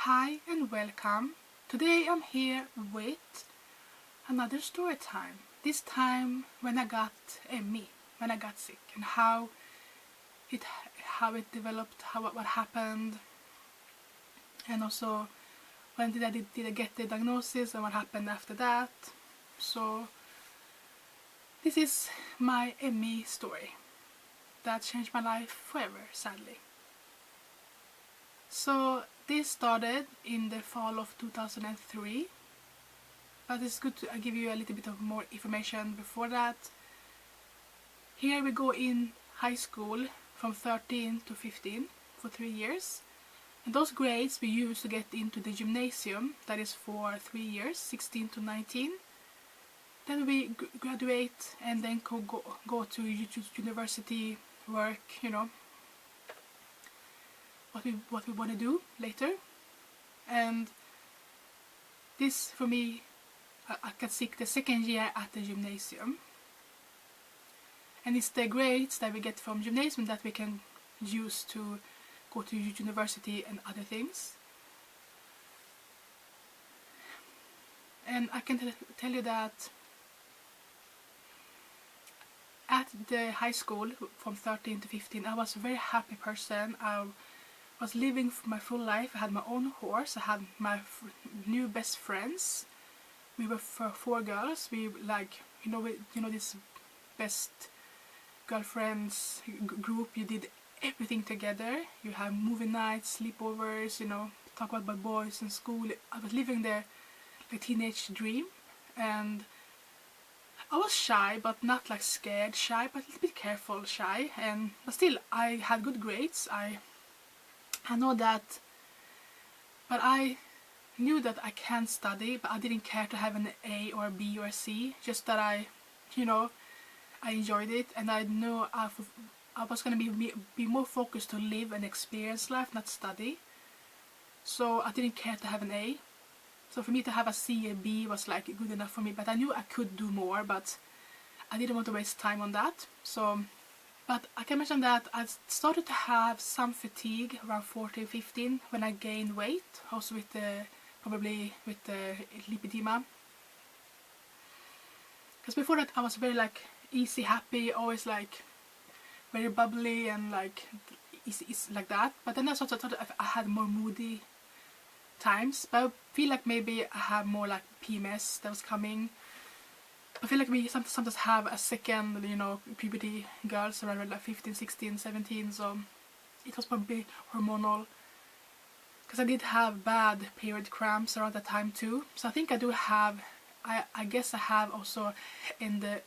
Hi and welcome. Today I'm here with another story time. This time when I got ME, when I got sick, and it how it developed, what happened, and also when did I get the diagnosis and what happened after that. So this is my ME story that changed my life forever, sadly. So this started in the fall of 2003, but it's good to give you a little bit of more information before that. Here we go in high school from 13 to 15 for 3 years, and those grades we use to get into the gymnasium, that is for 3 years, 16 to 19. Then we graduate and then go to university, work, what we want to do later. And this for me, I got sick the second year at the gymnasium, and it's the grades that we get from gymnasium that we can use to go to university and other things. And I can tell you that at the high school from 13 to 15 I was a very happy person. I was living my full life. I had my own horse, I had my new best friends. We were 4 girls. We this best girlfriends group. You did everything together. You have movie nights, sleepovers, talk about my boys in school. I was living the teenage dream, and I was shy, but not like scared shy, but a little bit careful shy. But still, I had good grades. I know that, but I knew that I can study, but I didn't care to have an A or a B or a C. Just that I enjoyed it, and I know I was gonna be more focused to live and experience life, not study. So I didn't care to have an A. So for me to have a C or B was like good enough for me, but I knew I could do more, but I didn't want to waste time on that. But I can mention that I started to have some fatigue around 14, 15 when I gained weight, also probably with the lipedema. Because before that I was very easy, happy, always very bubbly and easy like that. But then I thought I had more moody times, but I feel like maybe I have more PMS that was coming. I feel like we sometimes have a second, puberty girls around 15, 16, 17, so it was probably hormonal. Because I did have bad period cramps around that time too, so I think I do have, I guess I have also in the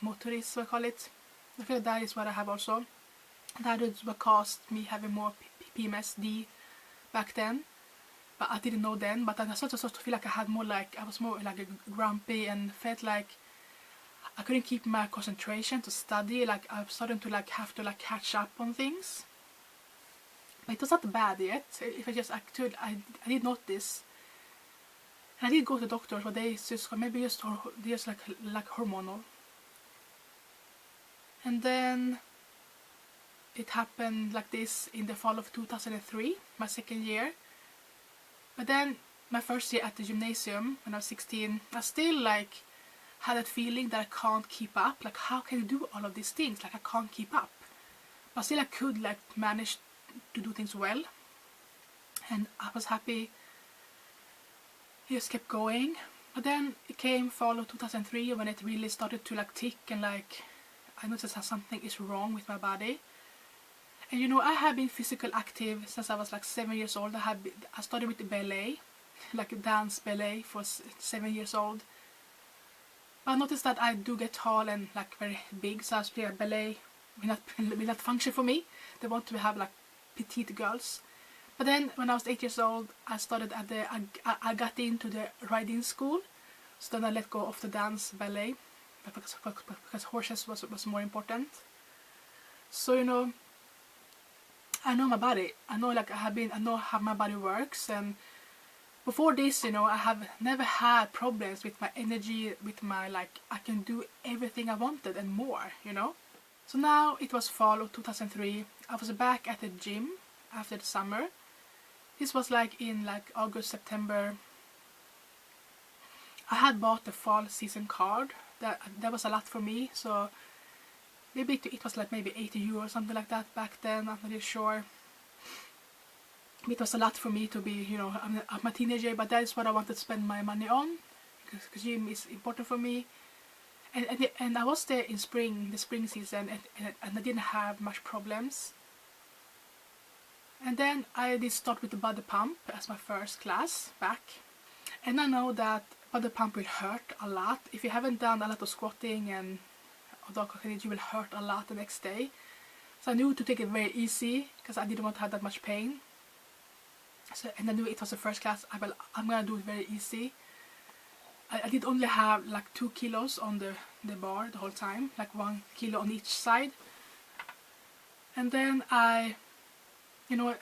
motoris, I call it. I feel like that is what I have also. That is what caused me having more PMSD back then. But I didn't know then, but I started to feel like I had more I was more grumpy and felt like I couldn't keep my concentration to study. I was starting to have to catch up on things. But it was not bad yet. If I did notice. And I did go to doctors, but they just maybe just hormonal. And then it happened like this in the fall of 2003, my second year. But then my first year at the gymnasium when I was 16, I still had that feeling that I can't keep up. How can you do all of these things? I can't keep up. But still I could manage to do things well. And I was happy. I just kept going. But then it came fall of 2003 when it really started to tick, and I noticed that something is wrong with my body. And I have been physical active since I was 7 years old. I started with the ballet, dance ballet for 7 years old. But I noticed that I do get tall and very big, so I was playing ballet will not function for me. They want to have petite girls. But then when I was 8 years old, I started I got into the riding school. So then I let go of the dance ballet because horses was more important. So I know my body. I know I know how my body works, and before this, I have never had problems with my energy, with my I can do everything I wanted and more, So now it was fall of 2003. I was back at the gym after the summer, This was like in like August, September. I had bought the fall season card. That was a lot for me, so maybe it was like maybe 80 euro or something like that back then. I'm not really sure. It was a lot for me to be, you know, I'm a teenager, but that is what I wanted to spend my money on, because gym is important for me. And I was there in the spring season, and I didn't have much problems. And then I did start with the body pump as my first class back. And I know that body pump will hurt a lot. If you haven't done a lot of squatting and dog walking, you will hurt a lot the next day. So I knew to take it very easy, because I didn't want to have that much pain. So, and I knew it was the first class. I'm gonna do it very easy. I did only have like 2 kilos on the bar the whole time, like 1 kilo on each side. And then I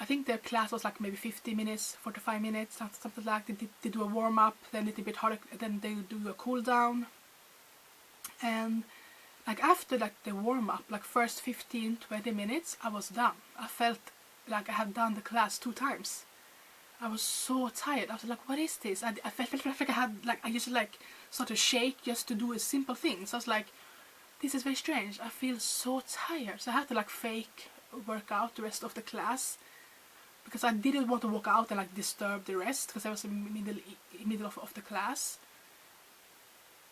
think the class was like maybe 50 minutes, 45 minutes, something like that. They do a warm-up, then a little bit harder, then they do a cool-down. And like after like the warm-up, like first 15-20 minutes, I was done. I felt like I had done the class 2 times. I was so tired. I was like, what is this? I felt like I just like started to shake just to do a simple thing. So I was like, this is very strange. I feel so tired. So I had to like fake work out the rest of the class, because I didn't want to walk out and like disturb the rest, because I was in the middle of the class.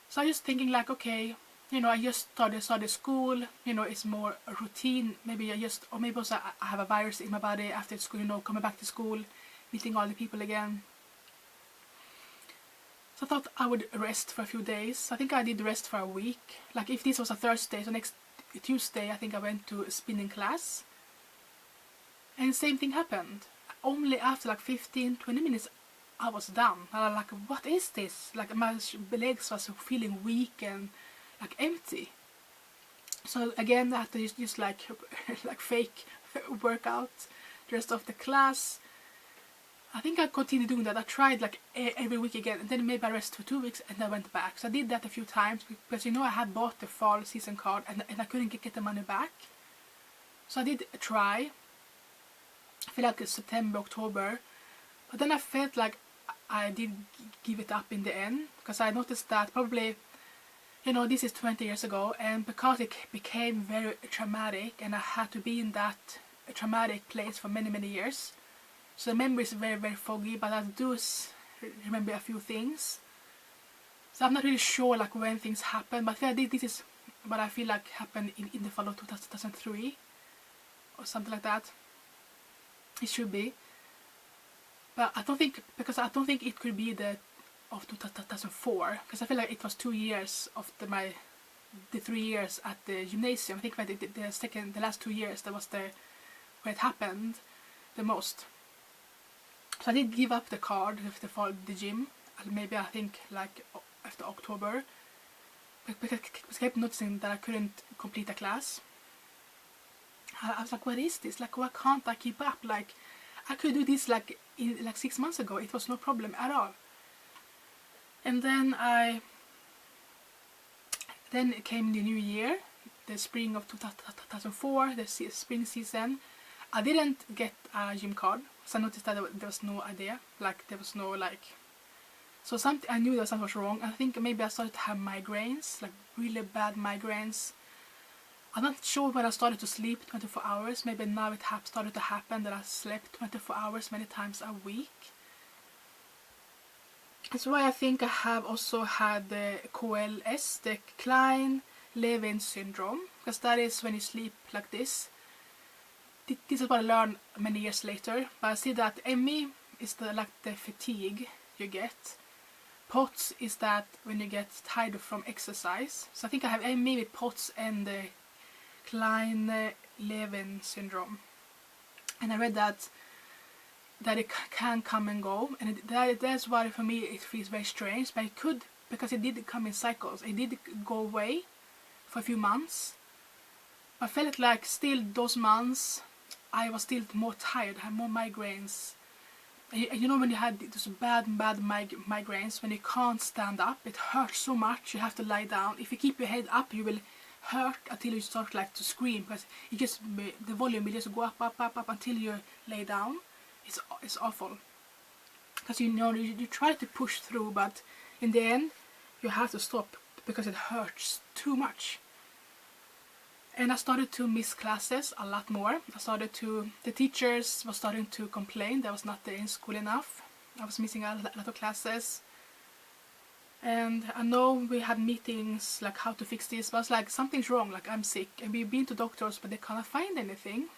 So I was just thinking like, okay, you know, I just started school, you know, it's more a routine. Maybe or maybe also I have a virus in my body after school, you know, coming back to school, meeting all the people again. So I thought I would rest for a few days. I think I did rest for a week. Like if this was a Thursday, so next Tuesday I think I went to a spinning class. And the same thing happened. Only after like 15-20 minutes I was done. I was like, what is this? Like my legs was feeling weak and like empty. So again I had to just like fake workout the rest of the class. I think I continued doing that. I tried like every week again, and then maybe I rested for 2 weeks and I went back. So I did that a few times, because you know I had bought the fall season card and I couldn't get the money back. So I did try. I feel like it's September, October, but then I felt like I did give it up in the end, because I noticed that probably, you know, this is 20 years ago, and because it became very traumatic and I had to be in that traumatic place for many years. So the memory is very foggy, but I do remember a few things. So I'm not really sure like when things happen, but this is what I feel like happened in the fall of 2003 or something like that. It should be, but I don't think it could be the of 2004, because I feel like it was 2 years of the 3 years at the gymnasium. I think that the last 2 years that was where it happened the most. So I did give up the card for the gym, maybe I think like after October, because I kept noticing that I couldn't complete a class. I was like, what is this? Like, why can't I keep up? Like, I could do this like 6 months ago. It was no problem at all. And then it came the new year, the spring of 2004, the spring season. I didn't get a gym card, so I noticed that there was no idea, like there was no like, so I knew there was something wrong. I think maybe I started to have migraines, like really bad migraines. I'm not sure when I started to sleep 24 hours, maybe now it started to happen that I slept 24 hours many times a week. That's why I think I have also had the KLS, the Klein-Levin syndrome, because that is when you sleep like this. This is what I learned many years later, but I see that ME is like the fatigue you get. POTS is that when you get tired from exercise. So I think I have ME with POTS and the Klein-Levin syndrome. And I read that it can come and go, and that's why for me it feels very strange, but it could, because it did come in cycles. It did go away for a few months. I felt like still those months I was still more tired, I had more migraines. You know, when you had those bad migraines, when you can't stand up, it hurts so much, you have to lie down. If you keep your head up, you will hurt until you start like to scream, because the volume will just go up until you lay down. it's awful. Because you try to push through, but in the end you have to stop because it hurts too much. And I started to miss classes a lot more. The teachers were starting to complain that I was not there in school enough. I was missing a lot of classes. And I know we had meetings like how to fix this, but I was like, something's wrong, like I'm sick. And we've been to doctors, but they can't find anything.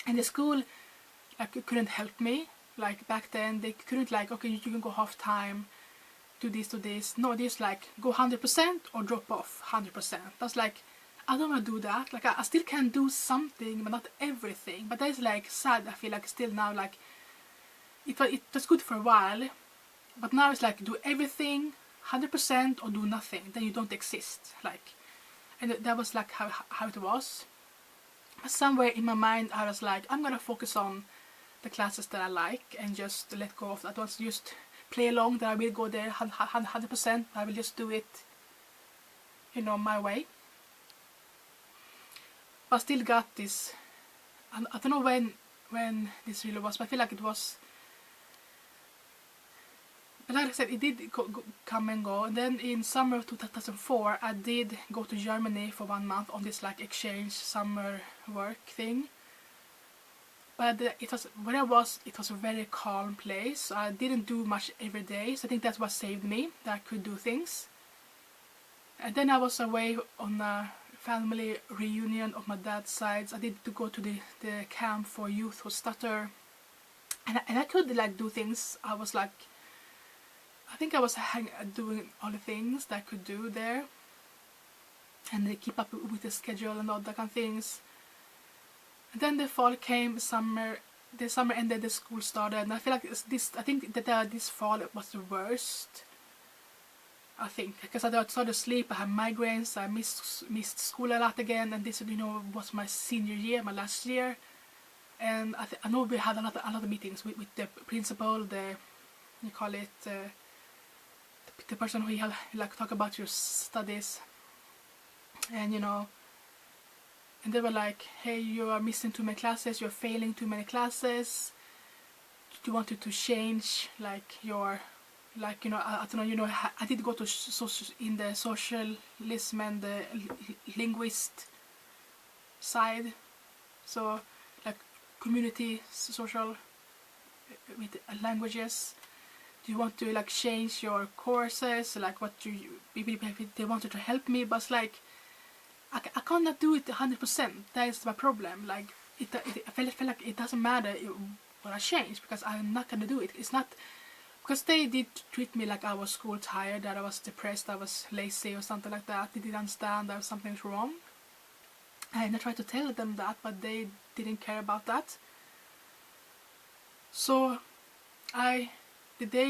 And the school like couldn't help me. Like back then, they couldn't like, okay, you can go half time, do this. No, they just like go 100% or drop off 100%. That's like, I don't want to do that. Like I still can do something, but not everything. But that's like sad. I feel like still now, like it was good for a while, but now it's like do everything 100% or do nothing. Then you don't exist. Like, and that was like how it was. But somewhere in my mind, I was like, I'm gonna focus on the classes that I like and just let go of that. Once just play along that I will go there 100%. I will just do it, you know, my way. But I still got this. I don't know when this really was, but I feel like it was. But like I said, it did come and go. And then in summer of 2004, I did go to Germany for 1 month on this like exchange summer work thing. But it was a very calm place. I didn't do much every day, so I think that's what saved me, that I could do things. And then I was away on a family reunion of my dad's side. I did to go to the camp for youth who stutter, and I could like do things. I was like, I think I was doing all the things that I could do there, and they keep up with the schedule and all that kind of things. And then the fall came, the summer ended, the school started, and I feel like this fall was the worst. I think because I started to sleep, I had migraines, I missed school a lot again, and this, you know, was my senior year, my last year, and I know we had a lot of meetings with the principal, the person who like talk about your studies, and you know. And they were like, hey, you are missing too many classes, you're failing too many classes. Do you want to change like your, like, you know, I don't know, you know, I did go to in the socialism and the linguist side. So like community, social, with languages. Do you want to like change your courses? Like what they wanted to help me, but it's like, I cannot do it 100%. That is my problem. Like I felt like it doesn't matter what I change because I'm not gonna do it. It's not because they did treat me like I was school tired, that I was depressed, I was lazy or something like that. They didn't understand that something's wrong. And I tried to tell them that, but they didn't care about that. So we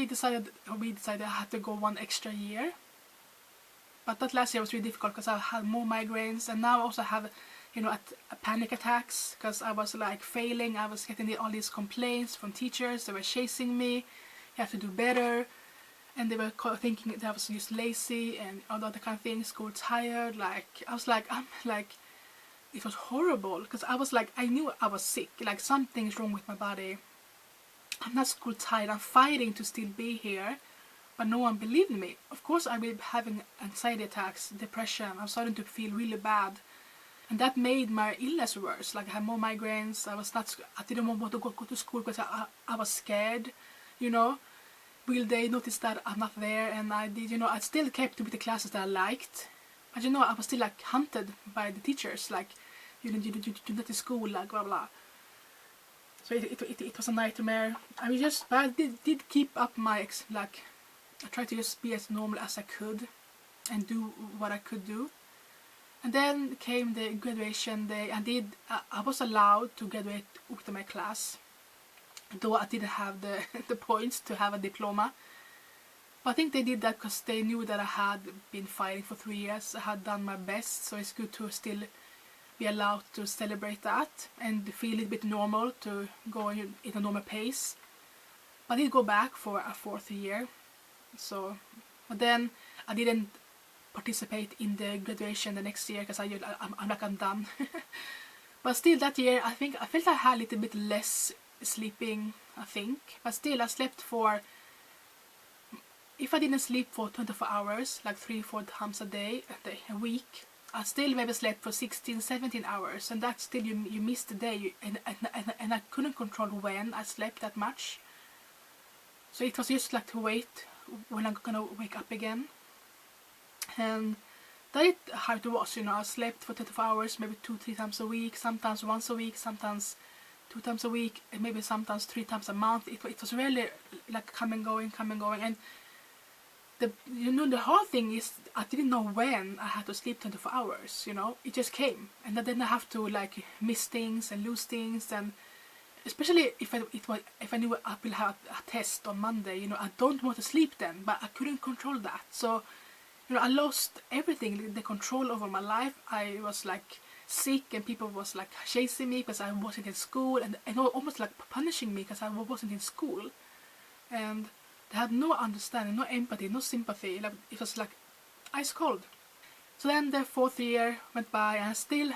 decided I had to go 1 extra year. But that last year was really difficult because I had more migraines, and now I also have, you know, panic attacks because I was like failing. I was getting all these complaints from teachers. They were chasing me. You have to do better, and they were thinking that I was just lazy and all that kind of things. School tired. Like I was like, it was horrible because I was like, I knew I was sick. Like something's wrong with my body. I'm not school tired. I'm fighting to still be here. But no one believed me. Of course I was having anxiety attacks, depression. I was starting to feel really bad. And that made my illness worse. Like I had more migraines. I didn't want to go to school because I was scared, you know. Will they notice that I'm not there? And I did, you know, I still kept with the classes that I liked. But you know, I was still like hunted by the teachers. Like, you're not in school, like blah blah. So it was a nightmare. I mean, but I did keep up my, like, I tried to just be as normal as I could and do what I could do. And then came the graduation day. I was allowed to graduate with my class, though I didn't have the points to have a diploma. But I think they did that because they knew that I had been fighting for 3 years. I had done my best, so it's good to still be allowed to celebrate that and feel a little bit normal, to go in a normal pace. But I did go back for a 4th year. So, but then I didn't participate in the graduation the next year because I'm done. But still that year I felt I had a little bit less sleeping, I think. But still, I slept for, if I didn't sleep for 24 hours, like 3-4 times a day, a week, I still maybe slept for 16-17 hours, and that's still, you missed the day, and I couldn't control when I slept that much. So it was just like to wait when I'm gonna wake up again. And that's how it was, you know. I slept for 24 hours, maybe 2-3 times a week, sometimes once a week, sometimes 2 times a week, and maybe sometimes 3 times a month. It was really like come and going, and the hard thing is I didn't know when I had to sleep 24 hours, you know. It just came, and then I have to like miss things and lose things, and especially if I knew I will have a test on Monday, you know, I don't want to sleep then, but I couldn't control that. So, you know, I lost everything, the control over my life. I was like sick, and people was like chasing me because I wasn't in school, and almost like punishing me because I wasn't in school. And they had no understanding, no empathy, no sympathy. Like, it was like ice cold. So then the 4th year went by, and I still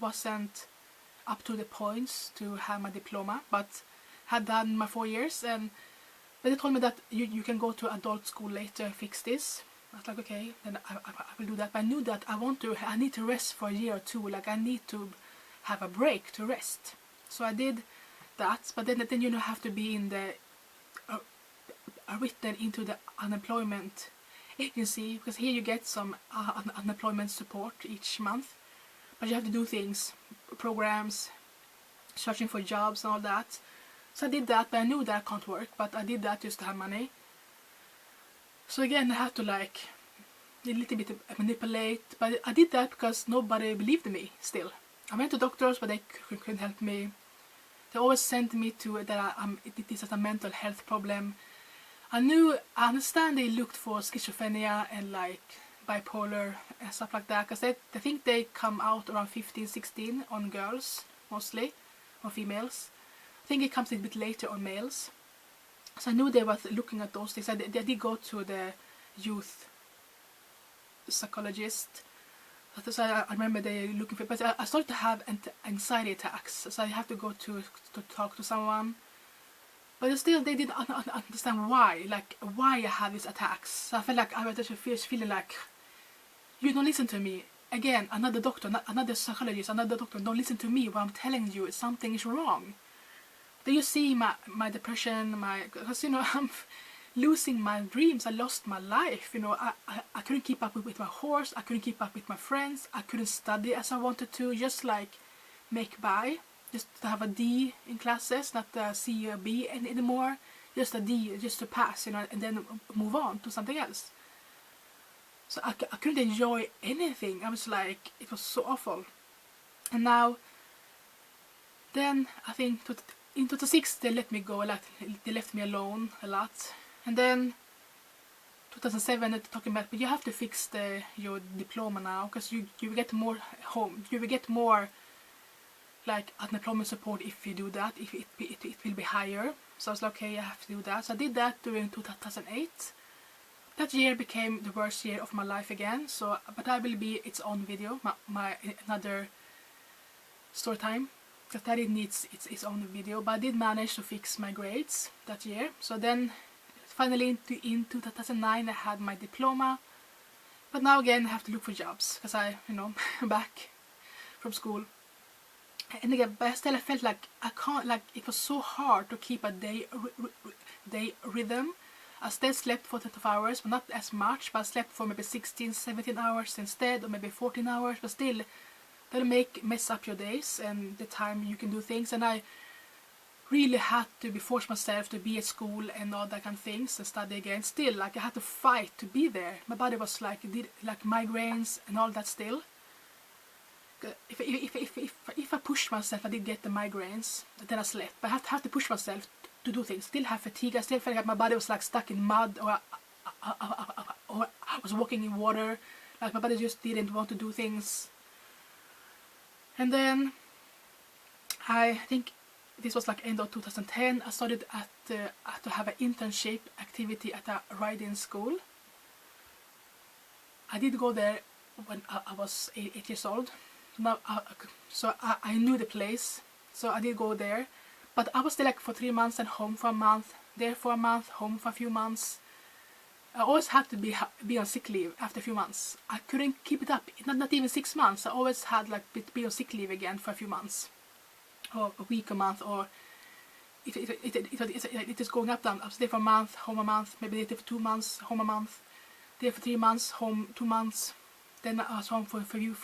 wasn't up to the points to have my diploma, but had done my 4 years. And but they told me that you can go to adult school later and fix this. I was like, okay, then I will do that. But I knew that I need to rest for a year or two. Like, I need to have a break to rest. So I did that. But then you know, have to be in the written into the unemployment agency, because here you get some unemployment support each month. But you have to do things, programs, searching for jobs and all that. So I did that, but I knew that can't work, but I did that just to have money. So again, I had to like a little bit manipulate, but I did that because nobody believed in me still. I went to doctors, but they couldn't help me. They always sent me to that this is a mental health problem. I understand they looked for schizophrenia and like bipolar and stuff like that, because I think they come out around 15-16 on girls mostly, or females. I think it comes a bit later on males. So I knew they were looking at those things. They did go to the youth psychologist. So I remember they looking for, but I started to have anxiety attacks. So I had to go to talk to someone. But still, they didn't understand why I had these attacks. So I felt like I was just feeling like, you don't listen to me. Again, another doctor, another psychologist, another doctor, don't listen to me when I'm telling you something is wrong. Do you see my depression, because you know, I'm losing my dreams. I lost my life, you know. I couldn't keep up with my horse. I couldn't keep up with my friends. I couldn't study as I wanted to, just like make by. Just to have a D in classes, not a C or B anymore. Just a D, just to pass, you know, and then move on to something else. So I couldn't enjoy anything. I was like, it was so awful. And now, then I think in 2006 they let me go a lot. They left me alone a lot. And then 2007 they're talking about, but you have to fix your diploma now, because you will get more you will get more like unemployment support if you do that. If it will be higher. So I was like, okay, I have to do that. So I did that during 2008. That year became the worst year of my life again. So, but I will be its own video, my another story time, because that it needs its own video. But I did manage to fix my grades that year. So then, finally in 2009 I had my diploma. But now again I have to look for jobs, because back from school. And again, but still I felt like I can't, like it was so hard to keep a day rhythm. I still slept for 24 hours, but not as much, but I slept for maybe 16-17 hours instead, or maybe 14 hours, but still that'll mess up your days and the time you can do things. And I really had to force myself to be at school and all that kind of things and study again. Still, like I had to fight to be there. My body was like, it did like migraines and all that still. If I pushed myself, I did get the migraines, then I slept. But I have to push myself to do things. Still have fatigue. I still felt like my body was like stuck in mud, or I was walking in water. Like my body just didn't want to do things. And then I think this was like end of 2010. I started to have an internship activity at a riding school. I did go there when I was 8 years old. Now, so I knew the place, so I did go there. But I was there like for 3 months and home for a month, there for a month, home for a few months. I always had to be on sick leave after a few months. I couldn't keep it up, not even 6 months. I always had like be on sick leave again for a few months, or a week, a month, or it is going up down. I was there for a month, home a month, maybe there for 2 months, home a month, there for 3 months, home 2 months. Then I was home for a few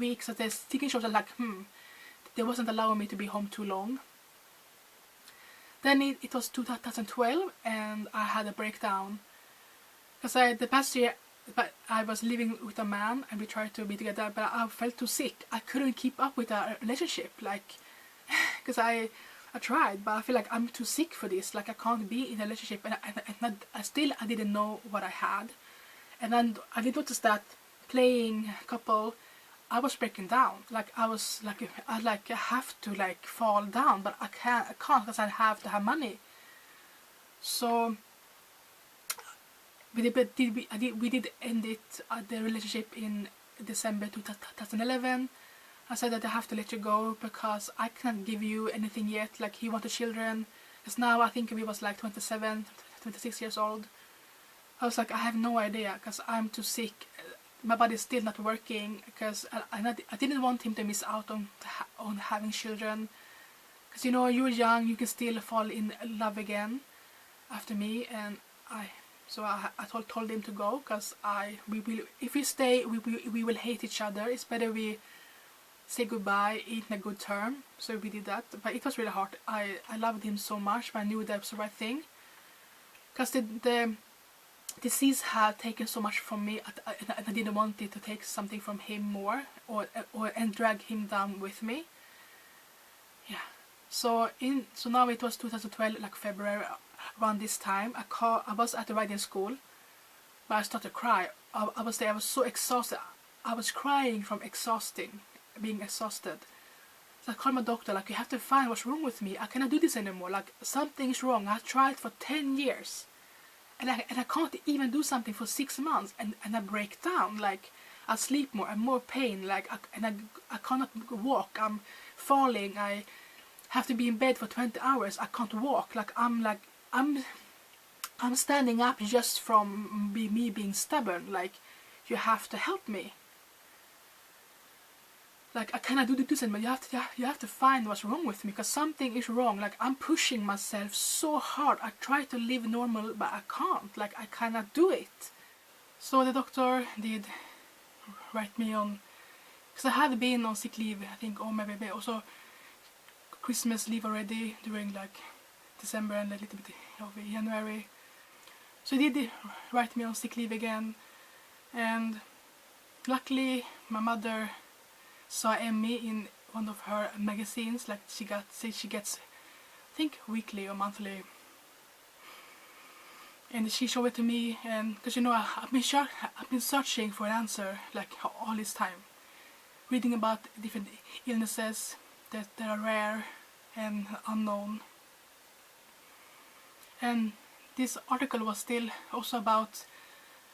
weeks. So the sticking shows are like, they wasn't allowing me to be home too long. Then it was 2012 and I had a breakdown. Because the past year I was living with a man and we tried to be together, but I felt too sick. I couldn't keep up with a relationship, like, because I tried, but I feel like I'm too sick for this. Like I can't be in a relationship, and I didn't know what I had. And then I did notice that playing couple, I was breaking down. Like I was like I have to like fall down, but I can't because I have to have money. So we did end it the relationship in December 2011. I said that I have to let you go because I can't give you anything yet. Like he wanted children. Because now I think he was like 27, 26 years old. I was like, I have no idea because I'm too sick. My body's still not working because I didn't want him to miss out on having children. Because you know, you're young, you can still fall in love again after me. And I told him to go because if we stay, we will hate each other. It's better we say goodbye in a good term. So we did that, but it was really hard. I loved him so much, but I knew that was the right thing because the disease had taken so much from me, and I didn't want it to take something from him more, and drag him down with me. Yeah. So now it was 2012, like February, around this time. I was at the riding school, but I started to cry. I was there. I was so exhausted. I was crying from being exhausted. So I called my doctor. Like, you have to find what's wrong with me. I cannot do this anymore. Like, something's wrong. I tried for 10 years. And I can't even do something for 6 months, and I break down. Like I sleep more, I'm more pain. Like I cannot walk. I'm falling. I have to be in bed for 20 hours. I can't walk. I'm standing up just from me being stubborn. Like you have to help me. Like I cannot do this anymore. You have to find what's wrong with me because something is wrong. Like I'm pushing myself so hard. I try to live normal, but I can't. Like I cannot do it. So the doctor did write me on, because I had been on sick leave, I think, or maybe also Christmas leave already during like December and a little bit of January. So he did write me on sick leave again, and luckily my mother saw Emmy in one of her magazines. Like she gets, I think, weekly or monthly, and she showed it to me. And because you know, I've been searching for an answer like all this time, reading about different illnesses that are rare and unknown. And this article was still also about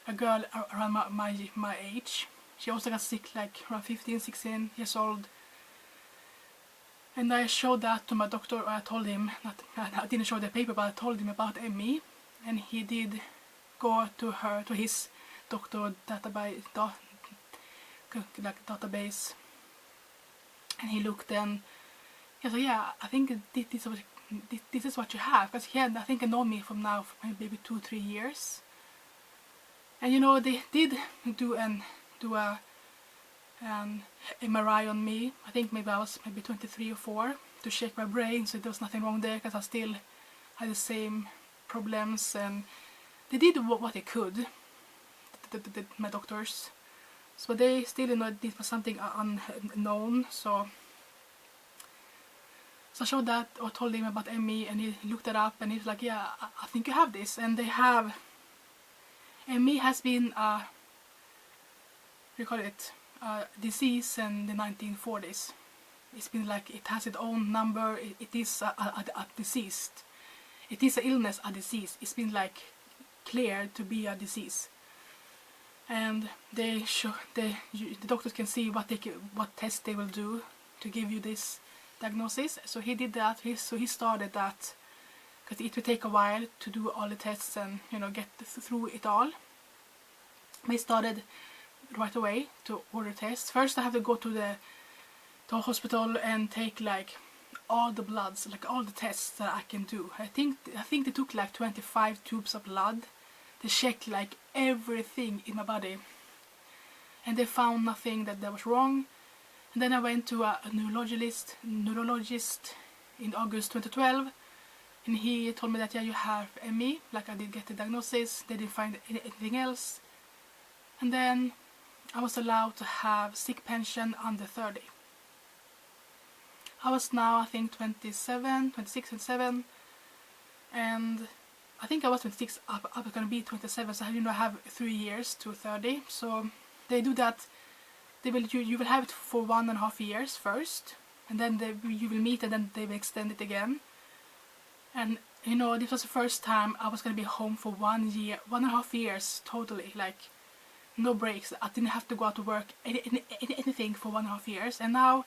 a girl around my age. She also got sick like around 15, 16 years old. And I showed that to my doctor. I told him, I didn't show the paper, but I told him about Emmy. And he did go to his doctor database. And he looked, and he said, yeah, I think this is what you have. Because he had, I think, known me from now for maybe 2-3 years. And you know, they did do an MRI on me. I think maybe I was 23 or 4 to check my brain, so there was nothing wrong there because I still had the same problems, and they did what they could, my doctors. So they still didn't know this was something unknown. So I showed that, or told him about Emmy, and he looked it up, and he's like, yeah, I think you have this. And they have, Emmy has been disease in the 1940s. It's been like, it has its own number. It is a disease. It is an illness, a disease. It's been like cleared to be a disease. And the doctors can see what tests they will do to give you this diagnosis. So he did that. So he started that because it would take a while to do all the tests and get through it all. But he started right away to order tests. First, I have to go to the hospital and take like all the bloods, like all the tests that I can do. I think they took like 25 tubes of blood. They checked like everything in my body, and they found nothing that was wrong. And then I went to a neurologist in August 2012, and he told me that yeah, you have ME. Like I did get the diagnosis. They didn't find anything else. And then I was allowed to have sick pension under 30. I was now, I think, 26, 27, and I think I was 26, I was going to be 27, so I have 3 years to 30. So they do that, you will have it for 1.5 years first, and then you will meet, and then they will extend it again. And this was the first time I was going to be home for 1 year, 1.5 years totally, like no breaks. I didn't have to go out to work, anything for 1.5 years. And now,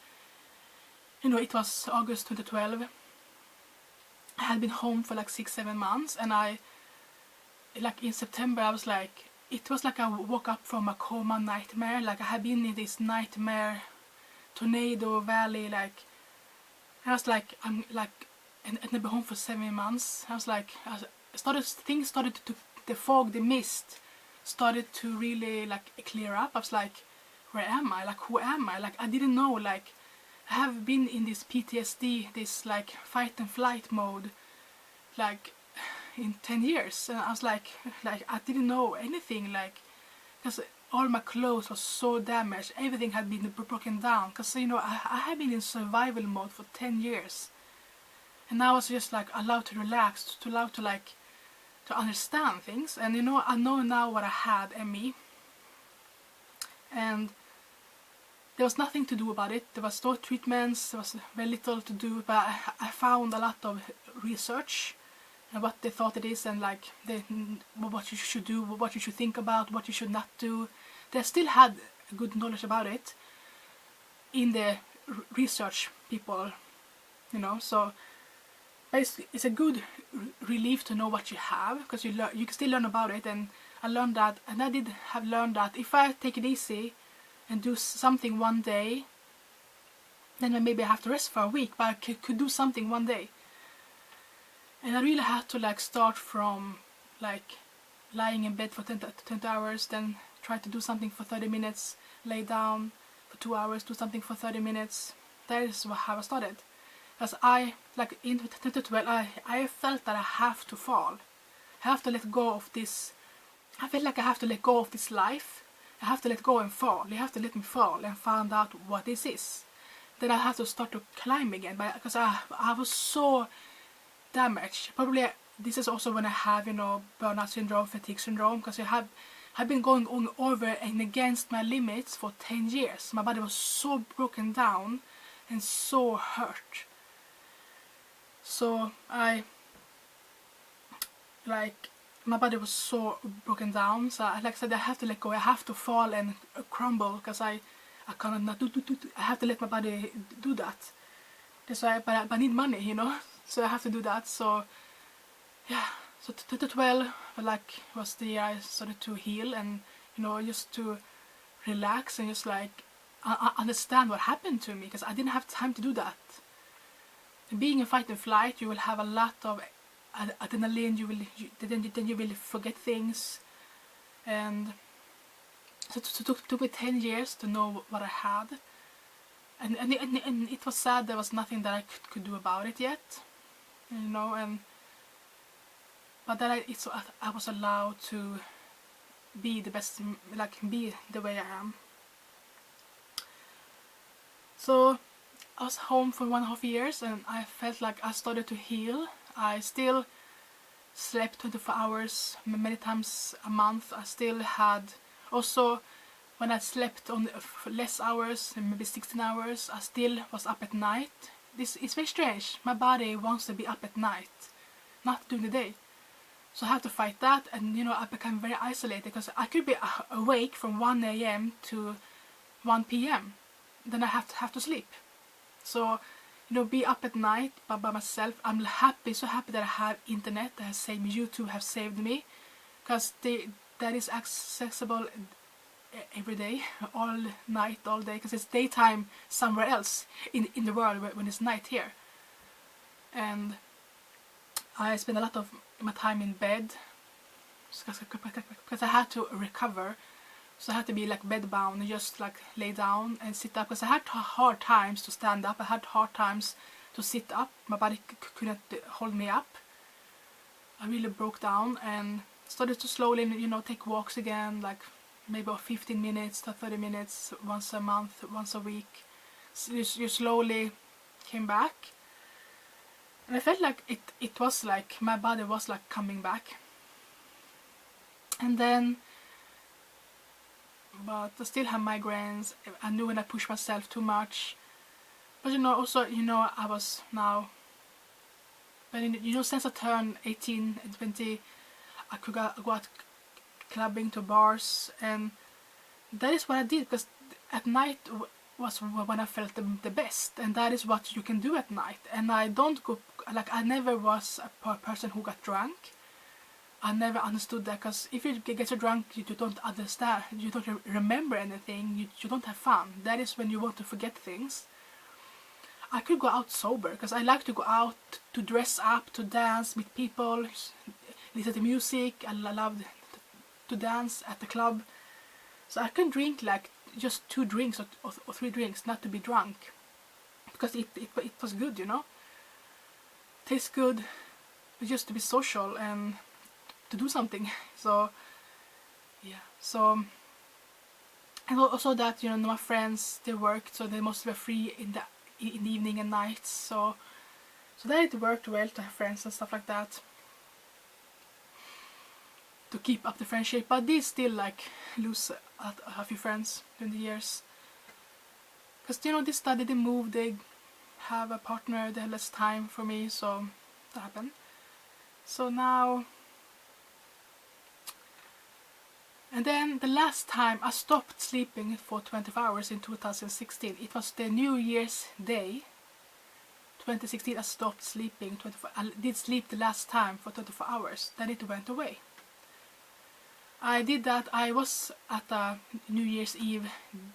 it was August 2012. I had been home for like 6-7 months, and in September I was like, it was like I woke up from a coma nightmare. Like I had been in this nightmare tornado valley, like, and I was like, and I've been home for 7 months. I was like, things started to, the fog, the mist started to really like clear up. I was like, where am I? Like, who am I? Like, I didn't know, like, I have been in this PTSD, this like fight and flight mode, like in 10 years, and I was like I didn't know anything, like, because all my clothes were so damaged, everything had been broken down, because I had been in survival mode for 10 years, and now I was just like allowed to relax, allowed to like to understand things, and I know now what I had, ME, and there was nothing to do about it. There was no treatments, there was very little to do, but I found a lot of research and what they thought it is, and like what you should do, what you should think about, what you should not do. They still had good knowledge about it in the research people, so basically it's a good relief to know what you have, because you can still learn about it. And I learned that, and I did have learned that if I take it easy and do something one day, then maybe I have to rest for a week, but I could do something one day. And I really had to like start from like lying in bed for 20 hours, then try to do something for 30 minutes, lay down for 2 hours, do something for 30 minutes. That is how I started. Because like in 2012, I felt that I have to fall. I have to let go of this. I felt like I have to let go of this life. I have to let go and fall. You have to let me fall and find out what this is. Then I have to start to climb again, because I was so damaged. Probably this is also when I have burnout syndrome, fatigue syndrome, because I've been going over and against my limits for 10 years. My body was so broken down and so hurt. So my body was so broken down, so like I said, I have to let go. I have to fall and crumble, because I cannot not do. I have to let my body do that. That's why, but I need money, so I have to do that. So yeah, so 2012 like was the year I started to heal, and just to relax and just like understand what happened to me, because I didn't have time to do that. And being in fight and flight, you will have a lot of adrenaline, then you will forget things, and so it took me 10 years to know what I had, and it was sad. There was nothing that I could do about it yet, but that I was allowed to be the best, like be the way I am. So I was home for 1.5 years, and I felt like I started to heal. I still slept 24 hours many times a month. I still had, also when I slept on less hours, maybe 16 hours, I still was up at night. This is very strange. My body wants to be up at night, not during the day. So I have to fight that, and I became very isolated, because I could be awake from 1 a.m. to 1 p.m. Then I have to sleep. So be up at night by myself. I'm happy, so happy that I have internet, that has saved me. YouTube have saved me, because that is accessible every day, all night, all day, because it's daytime somewhere else in the world when it's night here. And I spend a lot of my time in bed because I had to recover. So I had to be like bed bound and just like lay down and sit up, because I had hard times to stand up. I had hard times to sit up. My body couldn't hold me up. I really broke down and started to slowly, take walks again, like maybe 15 minutes to 30 minutes once a month, once a week. So you slowly came back. And I felt like it was like my body was like coming back. And then, but I still have migraines. I knew when I pushed myself too much. But also, I was now, but since I turned 18 and 20, I could go out clubbing, to bars, and that is what I did, because at night was when I felt the best, and that is what you can do at night. And I don't go, like, I never was a person who got drunk. I never understood that, because if you get so drunk, you don't understand, you don't remember anything, you don't have fun. That is when you want to forget things. I could go out sober, because I like to go out, to dress up, to dance, meet people, listen to music. I love to dance at the club. So I can drink like just 2 drinks or 3 drinks, not to be drunk, because it was good, tastes good, but just to be social and to do something. So yeah, so, and also that my friends, they worked, so they must be free in the evening and nights, so that it worked well to have friends and stuff like that, to keep up the friendship. But I did still like lose a few friends during the years, because they study, they move, they have a partner, they have less time for me, so that happened. So now, and then the last time I stopped sleeping for 24 hours in 2016, it was the New Year's Day 2016. I stopped sleeping 24. I did sleep the last time for 24 hours, then it went away. I did that. I was at a New Year's Eve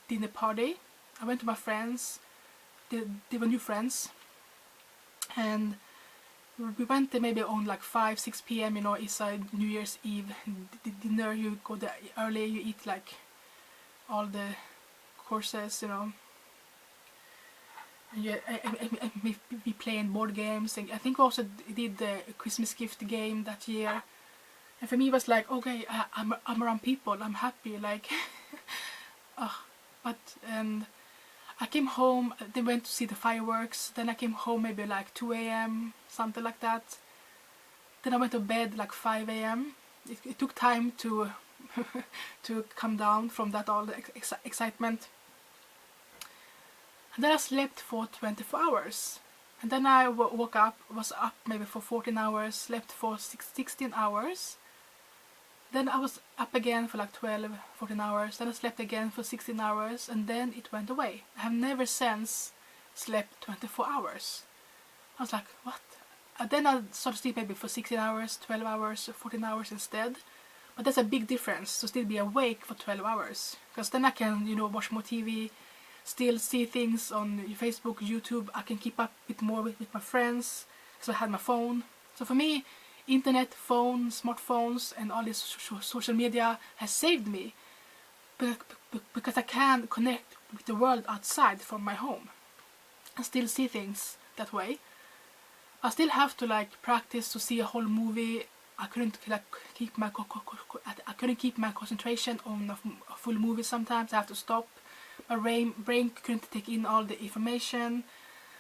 dinner party. I went to my friends, they were new friends, and we went there maybe on like 5-6 p.m. It's a New Year's Eve dinner. You go there early, you eat like all the courses, and we playing board games. And I think we also did the Christmas gift game that year. And for me it was like, okay, I'm around people, I'm happy, like, and I came home, they went to see the fireworks, then I came home maybe like 2 a.m, something like that. Then I went to bed like 5 a.m. It took time to to come down from that all the excitement. And then I slept for 24 hours. And then I woke up, was up maybe for 14 hours, slept for 16 hours. Then I was up again for like 12-14 hours, then I slept again for 16 hours, and then it went away. I have never since slept 24 hours. I was like, what? Then I started to sleep maybe for 16 hours, 12 hours, 14 hours instead. But that's a big difference, to still be awake for 12 hours. Because then I can, watch more TV, still see things on Facebook, YouTube. I can keep up a bit more with my friends, so I had my phone. So for me, internet, phone, smartphones, and all this social media has saved me, because I can connect with the world outside from my home and still see things that way. I still have to like practice to see a whole movie. I couldn't like keep my concentration on a full movie. Sometimes I have to stop. My brain couldn't take in all the information.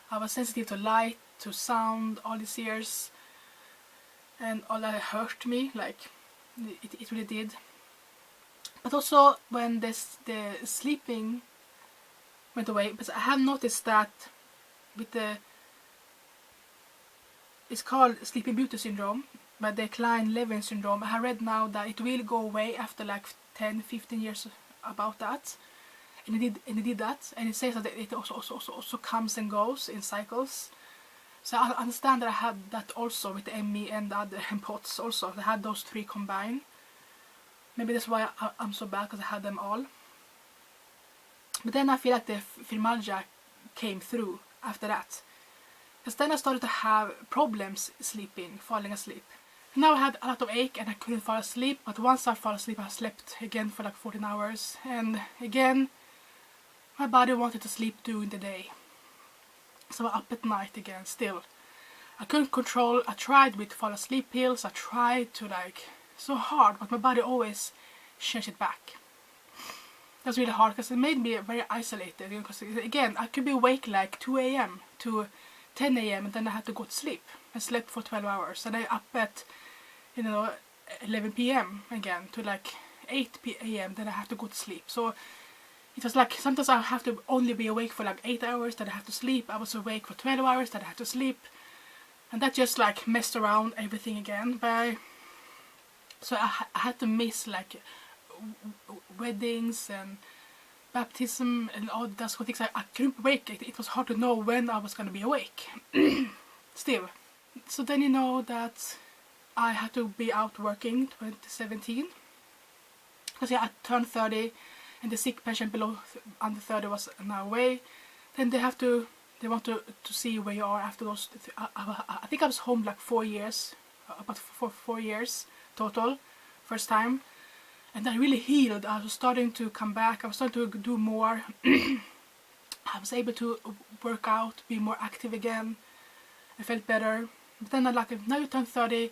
I was sensitive to light, to sound, all these years. And all that hurt me, like, it really did. But also when the sleeping went away, because I have noticed that with it's called Sleeping Beauty syndrome, but the Klein-Levin syndrome, I have read now that it will go away after like 10-15 years about that. and it did that, and it says that it also comes and goes in cycles. So I understand that I had that also with the ME and the other pots also. I had those 3 combined. Maybe that's why I'm so bad, because I had them all. But then I feel like the fibromyalgia came through after that. Because then I started to have problems sleeping, falling asleep. Now I had a lot of ache and I couldn't fall asleep, but once I fall asleep I slept again for like 14 hours. And again, my body wanted to sleep during the day. So I'm up at night again still. I couldn't control, I tried with fall asleep pills, I tried to like, so hard, but my body always changed it back. That's really hard because it made me very isolated. Because again, I could be awake like 2 a.m. to 10 a.m. and then I had to go to sleep. I slept for 12 hours and I up at 11 p.m. again to like 8 a.m. then I have to go to sleep. So it was like sometimes I have to only be awake for like 8 hours, then I have to sleep. I was awake for 12 hours, then I had to sleep. And that just like messed around everything again. So I had to miss like weddings and baptism and all that sort of things. I couldn't be awake. It was hard to know when I was going to be awake. Still. So then you know that I had to be out working 2017. Because yeah, I turned 30 and the sick pension below under 30 was now away. Then they want to see where you are after those. I think I was home like 4 years, about 4 years total, first time. And I really healed. I was starting to come back. I was starting to do more. I was able to work out, be more active again. I felt better. But then I like, now you turn 30.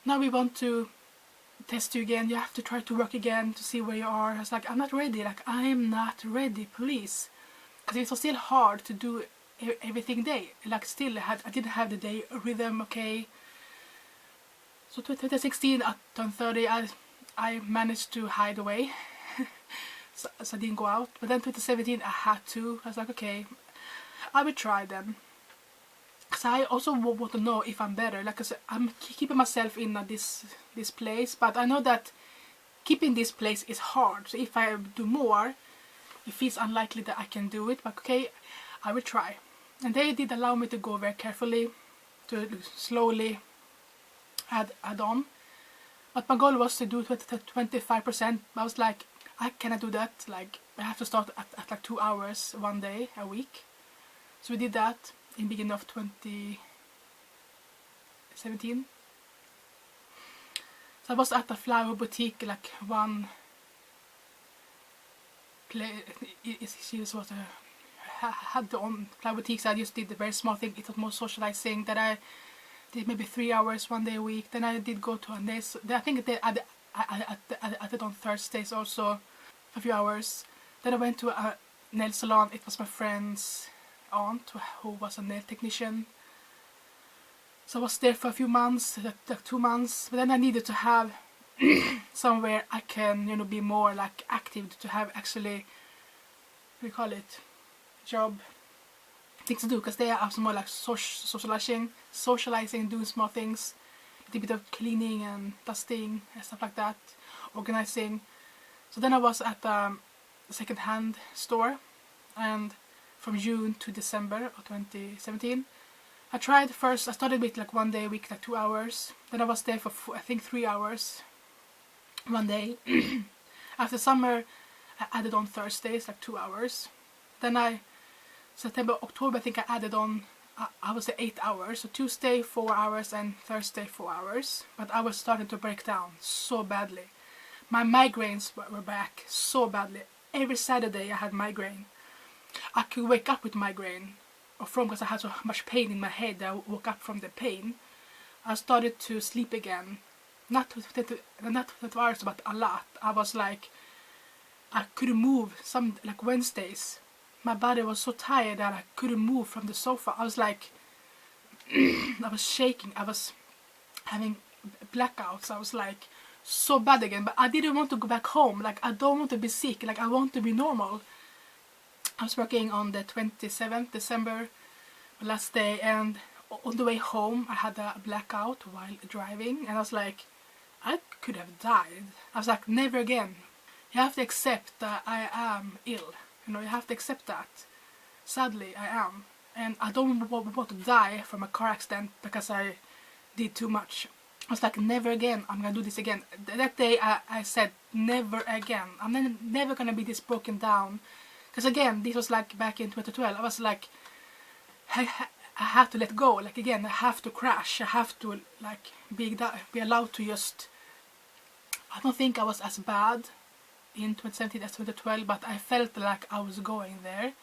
Now we want to test you again. You have to try to work again to see where you are. I was like, I'm not ready. Like, I am not ready, please. Because it was still hard to do everything day. Like, still, I didn't have the day rhythm, okay. So 2016, I turned 30. I managed to hide away. so I didn't go out. But then 2017, I had to. I was like, okay, I will try then. Because I also want to know if I'm better. Like I said, I'm keeping myself in this place, but I know that keeping this place is hard. So if I do more, it feels unlikely that I can do it. But okay, I will try. And they did allow me to go very carefully, to slowly add on. But my goal was to do 25%. I was like, I cannot do that. Like, I have to start at like 2 hours one day a week. So we did that in the beginning of 2017. So I was at a flower boutique, like one place. She was had the own flower boutiques. I just did a very small thing. It was more socializing. That I did maybe 3 hours one day a week. Then I did go to a nails. I think I did on Thursdays also for a few hours. Then I went to a nail salon. It was my friend's aunt who was a nail technician. So I was there for a few months, like 2 months. But then I needed to have somewhere I can, be more like active, to have actually, what do you call it, job, things to do, because they are more like socializing, doing small things, a bit of cleaning and dusting and stuff like that, organizing. So then I was at a second-hand store, and from June to December of 2017, I started with like 1 day a week, like 2 hours. Then I was there for I think 3 hours one day. After summer, I added on Thursdays, like 2 hours. Then September, October, I think I added on, I would say 8 hours. So Tuesday 4 hours and Thursday 4 hours. But I was starting to break down so badly. My migraines were back so badly. Every Saturday I had migraine. I could wake up with migraine, because I had so much pain in my head that I woke up from the pain. I started to sleep again. Not 20 hours, but a lot. I was like, I couldn't move. Like Wednesdays, my body was so tired that I couldn't move from the sofa. I was like, I was shaking. I was having blackouts. I was like, so bad again. But I didn't want to go back home. Like, I don't want to be sick. Like, I want to be normal. I was working on the 27th December, the last day, and on the way home I had a blackout while driving, and I was like, I could have died. I was like, never again. you have to accept that I am ill. You know, you have to accept that. Sadly, I am. And I don't want to die from a car accident because I did too much. I was like, never again, I'm gonna do this again. That day I said, never again. I'm never gonna be this broken down. Because again, this was like back in 2012. I was like, I have to let go. Like again, I have to crash. I have to like be allowed to just... I don't think I was as bad in 2017 as 2012, but I felt like I was going there.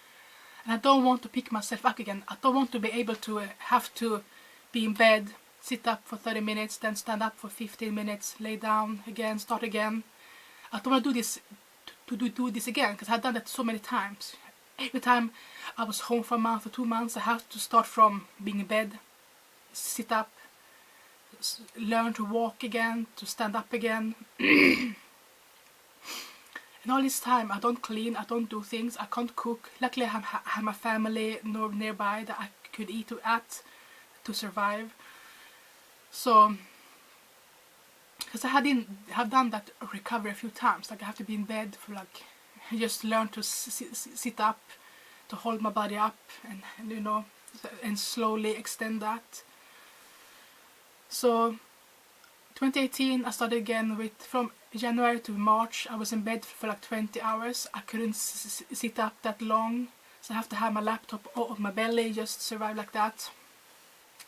And I don't want to pick myself up again. I don't want to be able to have to be in bed, sit up for 30 minutes, then stand up for 15 minutes, lay down again, start again. I don't want to do this do this again, because I've done that so many times. Every time I was home for a month or 2 months, I have to start from being in bed, sit up, learn to walk again, to stand up again. And all this time I don't clean, I don't do things, I can't cook. Luckily I have my family nearby that I could eat at to survive. So, because I have done that recovery a few times, like I have to be in bed for like, just learn to sit up, to hold my body up, and you know, and slowly extend that. So 2018 I started again with, from January to March I was in bed for like 20 hours. I couldn't sit up that long, so I have to have my laptop on my belly, just survive like that.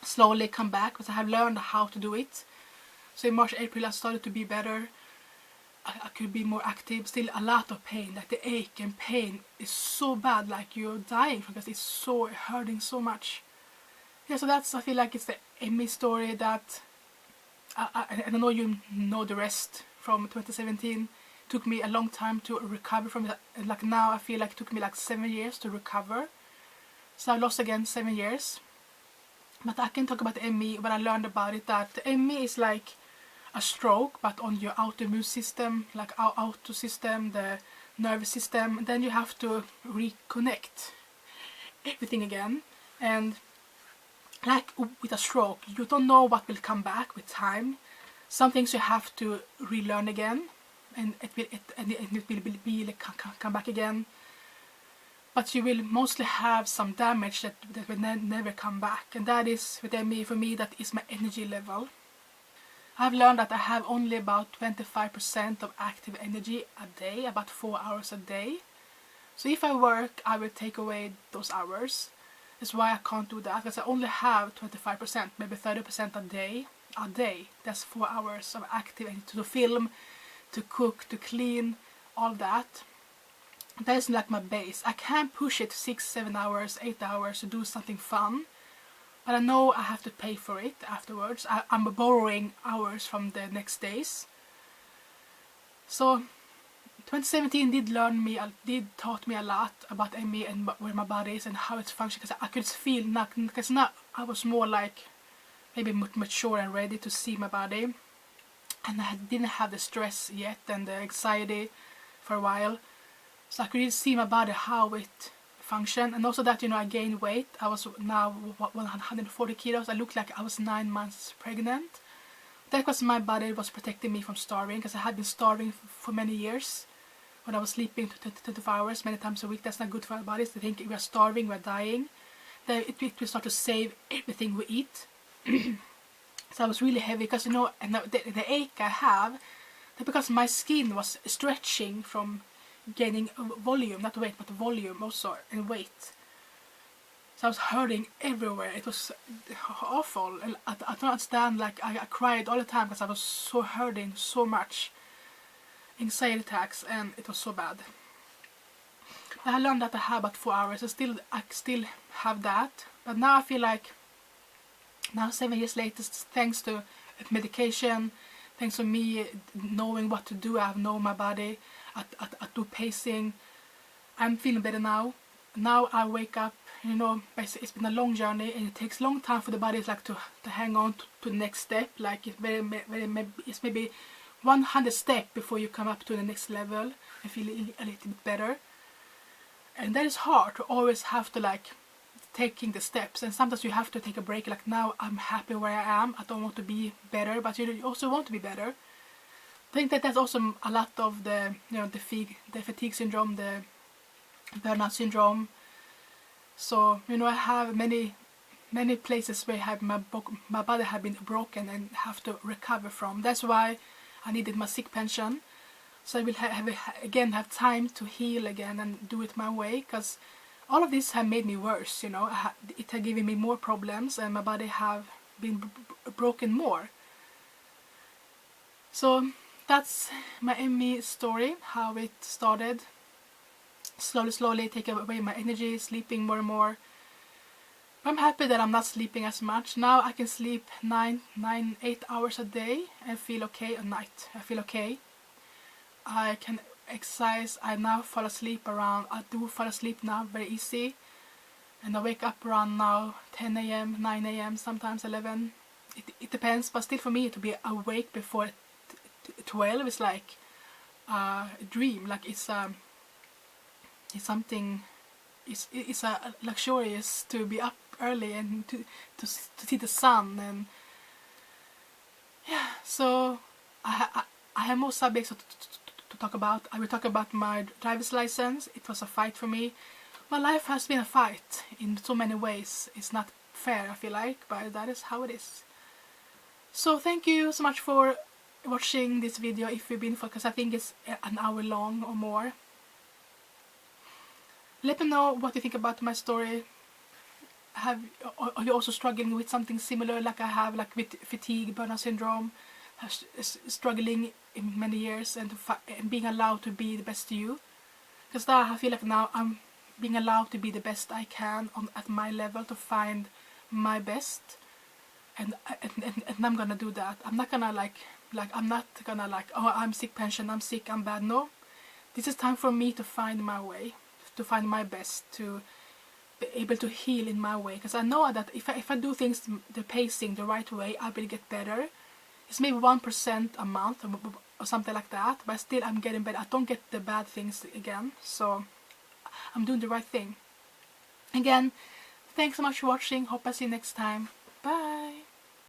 Slowly come back, because I have learned how to do it. So in March, April I started to be better. I could be more active. Still a lot of pain, like the ache and pain is so bad, like you're dying because it's so hurting so much. Yeah, so that's, I feel like it's the Emmy story that I know you know the rest from 2017. It took me a long time to recover from it. Like now I feel like it took me like 7 years to recover. So I lost again 7 years. But I can talk about the ME, when I learned about it, that the ME is like a stroke, but on your autoimmune system, like our auto system, the nervous system. Then you have to reconnect everything again. And like with a stroke, you don't know what will come back with time. Some things you have to relearn again, and it will be like come back again. But you will mostly have some damage that will never come back, and that is for me that is my energy level. I've learned that I have only about 25% of active energy a day, about 4 hours a day. So if I work, I will take away those hours. That's why I can't do that, because I only have 25%, maybe 30% a day. That's 4 hours of active energy to film, to cook, to clean, all that. That is like my base. I can push it 6, 7 hours, 8 hours to do something fun, but I know I have to pay for it afterwards. I'm borrowing hours from the next days. So 2017 did taught me a lot about me and where my body is and how it's functioning, because I could feel, because now I was more like maybe mature and ready to see my body, and I didn't have the stress yet and the anxiety for a while. So I could really see my body, how it functioned, and also that, you know, I gained weight. I was now 140 kilos. I looked like I was 9 months pregnant. That was my body was protecting me from starving, because I had been starving for many years. When I was sleeping 24 hours many times a week, that's not good for our bodies. They think we are starving, we are dying. Then it will start to save everything we eat. So I was really heavy, because, you know, and the ache I have, that because my skin was stretching from gaining volume, not weight, but volume also, and weight. So I was hurting everywhere. It was awful, and I don't understand, like I cried all the time because I was so hurting so much. Anxiety attacks, and it was so bad. I learned that I have about 4 hours. I still have that, but now I feel like, now 7 years later, thanks to medication, thanks to me knowing what to do, I have known my body, I do pacing, I'm feeling better now. Now I wake up, you know, it's been a long journey, and it takes a long time for the body like to hang on to the next step. Like it's maybe 100 steps before you come up to the next level and feel a little bit better. And that is hard to always have to like taking the steps, and sometimes you have to take a break. Like now I'm happy where I am, I don't want to be better, but you also want to be better. I think that that's also a lot of the, the fatigue syndrome, the burnout syndrome. So, I have many places where my body have been broken and have to recover from. That's why I needed my sick pension, so I will have time to heal again and do it my way, because all of this have made me worse. It had given me more problems, and my body have been broken more. So that's my ME story, how it started. Slowly taking away my energy, sleeping more and more. I'm happy that I'm not sleeping as much. Now I can sleep 8 hours a day and feel okay at night. I feel okay. I can exercise. I now fall asleep around, I do fall asleep now very easy. And I wake up around now 10 a.m., 9 a.m., sometimes 11. It depends, but still for me to be awake before 12 is like a dream. Like it's something, it's a luxurious to be up early and to see the sun. And yeah, so I have more subjects to talk about. I will talk about my driver's license. It was a fight for me. My life has been a fight in so many ways. It's not fair, I feel like, but that is how it is. So thank you so much for watching this video, if you've been, because I think it's an hour long or more. Let me know what you think about my story. Are you also struggling with something similar like I have, like with fatigue, burnout syndrome, struggling in many years, and being allowed to be the best you? Because I feel like now I'm being allowed to be the best I can at my level, to find my best, and I'm gonna do that. I'm not gonna I'm not gonna oh, I'm sick pension, I'm sick, I'm bad. No, this is time for me to find my way, to find my best, to be able to heal in my way, because I know that if I do things the pacing the right way, I will get better. It's maybe 1% a month or something like that, but still I'm getting better. I don't get the bad things again, so I'm doing the right thing. Again, thanks so much for watching. Hope I see you next time.